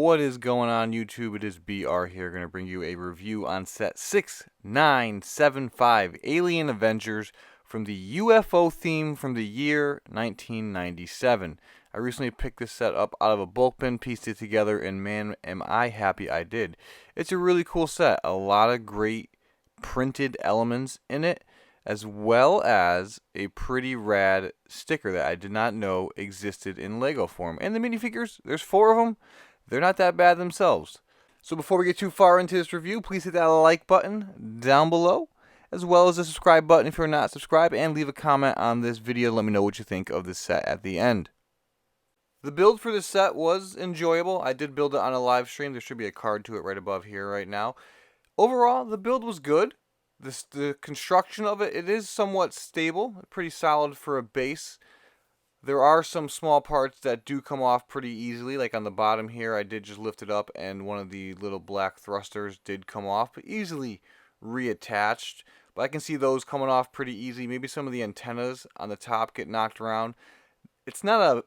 What is going on, YouTube? It is BR here, going to bring you a review on set 6975, Alien Avengers, from the UFO theme from the year 1997. I recently picked this set up out of a bulk bin, pieced it together, and man, am I happy I did. It's a really cool set, a lot of great printed elements in it, as well as a pretty rad sticker that I did not know existed in Lego form. And the minifigures, there's 4 of them. They're not that bad themselves. So before we get too far into this review, please hit that like button down below, as well as the subscribe button if you're not subscribed, and leave a comment on this video. Let me know what you think of this set at the end. The build for this set was enjoyable. I did build it on a live stream. There should be a card to it right above here right now. Overall, the build was good. The construction of it is somewhat stable, pretty solid for a base. There are some small parts that do come off pretty easily, like on the bottom here. I did just lift it up and one of the little black thrusters did come off, but easily reattached. But I can see those coming off pretty easy. Maybe some of the antennas on the top get knocked around. It's not a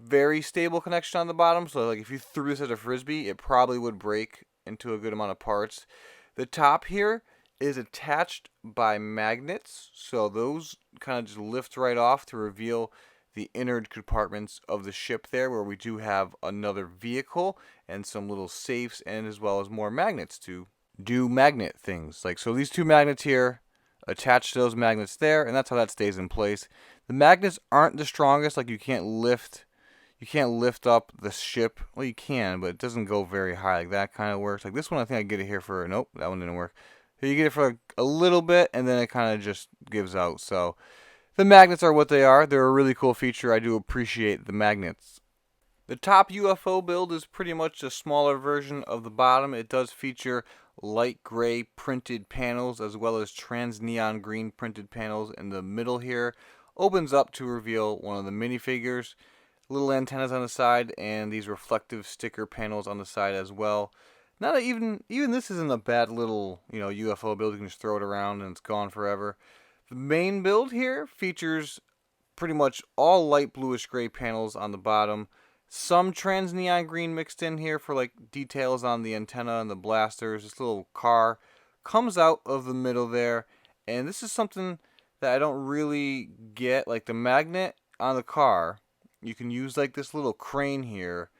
very stable connection on the bottom, so like if you threw this as a frisbee, it probably would break into a good amount of parts. The top here is attached by magnets, so those kind of just lift right off to reveal the inner compartments of the ship there, where we do have another vehicle and some little safes, and as well as more magnets to do magnet things. Like, so these 2 magnets here attach to those magnets there, and that's how that stays in place. The magnets aren't the strongest. Like, you can't lift up the ship. Well, you can, but it doesn't go very high. Like, that kind of works. Like this one, I think I get it here for, nope, that one didn't work. You get it for a little bit, and then it kind of just gives out. So the magnets are what they are. They're a really cool feature. I do appreciate the magnets. The top UFO build is pretty much a smaller version of the bottom. It does feature light gray printed panels, as well as trans neon green printed panels in the middle here. Opens up to reveal one of the minifigures. Little antennas on the side, and these reflective sticker panels on the side as well. Not even this isn't a bad little, UFO build. You can just throw it around and it's gone forever. The main build here features pretty much all light bluish gray panels on the bottom. Some trans neon green mixed in here for like details on the antenna and the blasters. This little car comes out of the middle there, and this is something that I don't really get. Like the magnet on the car, you can use like this little crane here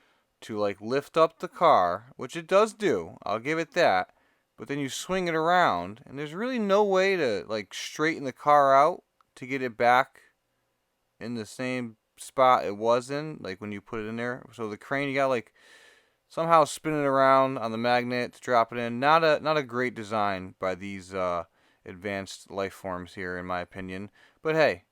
to like lift up the car, which it does do, I'll give it that, but then you swing it around, and there's really no way to like straighten the car out to get it back in the same spot it was in, like when you put it in there. So the crane, you gotta like somehow spin it around on the magnet to drop it in. Not a great design by these advanced life forms here, in my opinion, but hey,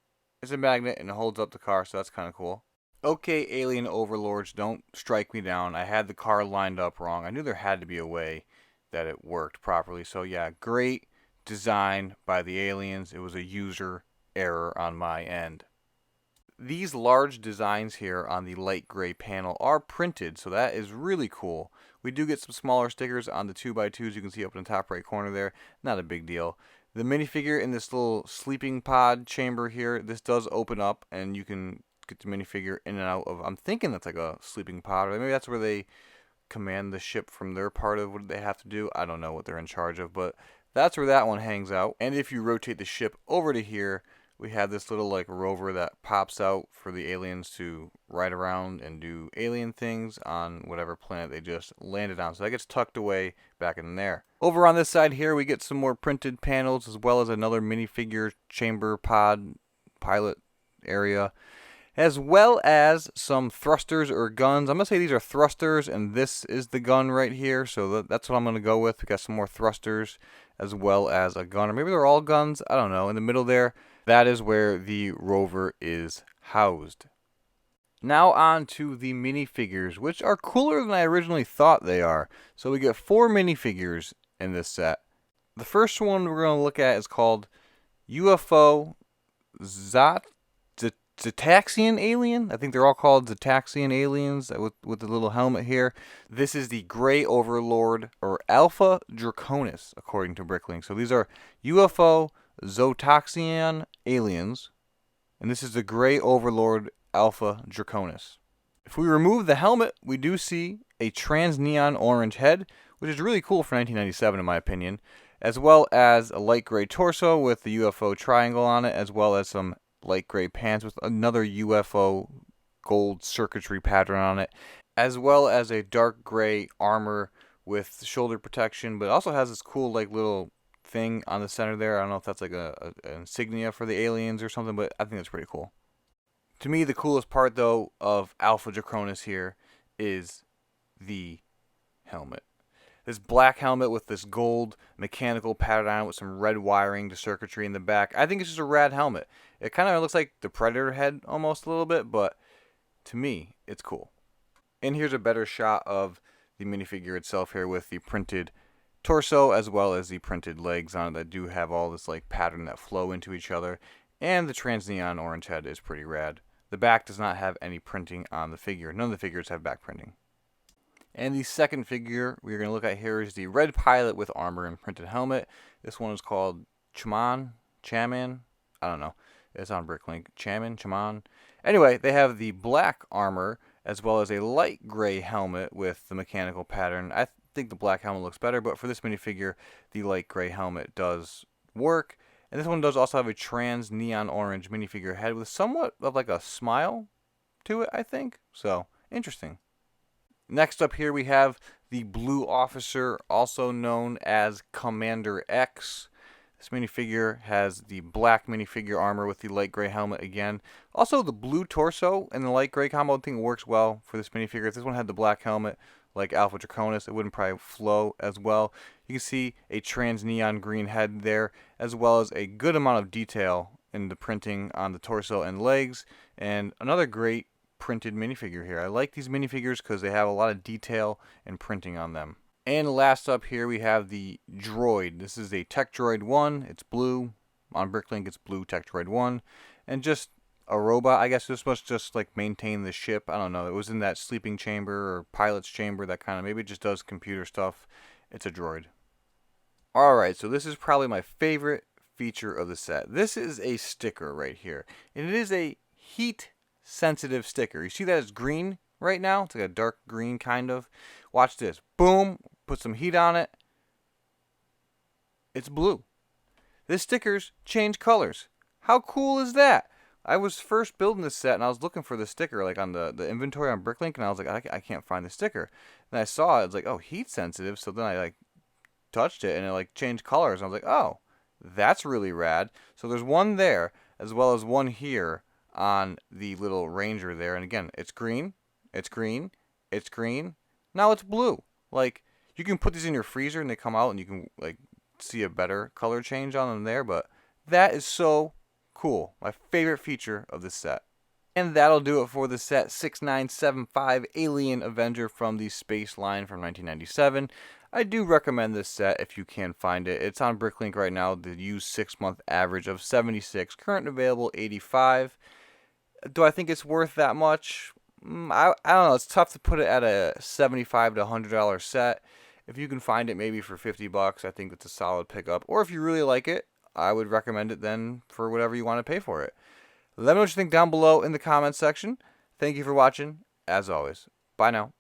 it's a magnet and it holds up the car, so that's kind of cool. Okay, alien overlords, don't strike me down. I had the car lined up wrong. I knew there had to be a way that it worked properly. So yeah, great design by the aliens. It was a user error on my end. These large designs here on the light gray panel are printed, so that is really cool. We do get some smaller stickers on the 2x2s. You can see up in the top right corner there. Not a big deal. The minifigure in this little sleeping pod chamber here, this does open up, and you can get the minifigure in and out of, I'm thinking that's like a sleeping pod, or maybe that's where they command the ship from their part of what they have to do. I don't know what they're in charge of, but that's where that one hangs out. And if you rotate the ship over to here, we have this little like rover that pops out for the aliens to ride around and do alien things on whatever planet they just landed on. So that gets tucked away back in there. Over on this side here, we get some more printed panels, as well as another minifigure chamber pod pilot area, as well as some thrusters or guns. I'm going to say these are thrusters, and this is the gun right here, so that's what I'm going to go with. We got some more thrusters, as well as a gun, or maybe they're all guns, I don't know. In the middle there, that is where the rover is housed. Now on to the minifigures, which are cooler than I originally thought they are. So we get 4 minifigures in this set. The first one we're going to look at is called UFO Zetaxian alien. I think they're all called Zetaxian aliens with the little helmet here. This is the Gray Overlord, or Alpha Draconis, according to Bricklink. So these are UFO Zetaxian aliens, and this is the Gray Overlord Alpha Draconis. If we remove the helmet, we do see a trans neon orange head, which is really cool for 1997 in my opinion, as well as a light gray torso with the UFO triangle on it, as well as some light gray pants with another UFO gold circuitry pattern on it, as well as a dark gray armor with shoulder protection, but also has this cool like little thing on the center there. I don't know if that's like an insignia for the aliens or something, but I think that's pretty cool. To me, the coolest part though of Alpha Draconis here is the helmet. This black helmet with this gold mechanical pattern on it with some red wiring to circuitry in the back. I think it's just a rad helmet. It kind of looks like the Predator head almost a little bit, but to me, it's cool. And here's a better shot of the minifigure itself here with the printed torso as well as the printed legs on it that do have all this like pattern that flow into each other. And the trans neon orange head is pretty rad. The back does not have any printing on the figure. None of the figures have back printing. And the second figure we're going to look at here is the red pilot with armor and printed helmet. This one is called Chaman? I don't know. It's on Bricklink. Chaman? Anyway, they have the black armor as well as a light gray helmet with the mechanical pattern. I think the black helmet looks better, but for this minifigure, the light gray helmet does work. And this one does also have a trans neon orange minifigure head with somewhat of like a smile to it, I think. So, interesting. Next up here we have the Blue Officer, also known as Commander X. This minifigure has the black minifigure armor with the light gray helmet again. Also the blue torso and the light gray combo I think works well for this minifigure. If this one had the black helmet like Alpha Draconis, it wouldn't probably flow as well. You can see a trans neon green head there, as well as a good amount of detail in the printing on the torso and legs, and another great printed minifigure here. I like these minifigures because they have a lot of detail and printing on them. And last up here we have the droid. This is a Tech Droid 1. It's blue. On Bricklink it's blue Tech Droid 1. And just a robot. I guess this must just like maintain the ship. I don't know. It was in that sleeping chamber or pilot's chamber, that kind of, maybe it just does computer stuff. It's a droid. Alright, so this is probably my favorite feature of the set. This is a sticker right here. And it is a heat sensitive sticker. You see that it's green right now? It's like a dark green kind of. Watch this. Boom. Put some heat on it. It's blue. This stickers change colors. How cool is that? I was first building this set and I was looking for the sticker like on the inventory on Bricklink, and I was like, I can't find the sticker. And I saw it. It's like, oh, heat sensitive. So then I like touched it and it like changed colors. And I was like, oh, that's really rad. So there's one there as well as one here on the little Ranger there. And again, it's green. It's green. It's green. Now it's blue. Like, you can put these in your freezer and they come out and you can like see a better color change on them there, but that is so cool. My favorite feature of this set. And that'll do it for the set 6975 Alien Avenger from the Space line from 1997. I do recommend this set if you can find it. It's on Bricklink right now. The used 6-month average of 76, current available 85. Do I think it's worth that much? I don't know. It's tough to put it at a $75 to $100 set. If you can find it maybe for $50, I think it's a solid pickup. Or if you really like it, I would recommend it then for whatever you want to pay for it. Let me know what you think down below in the comments section. Thank you for watching, as always. Bye now.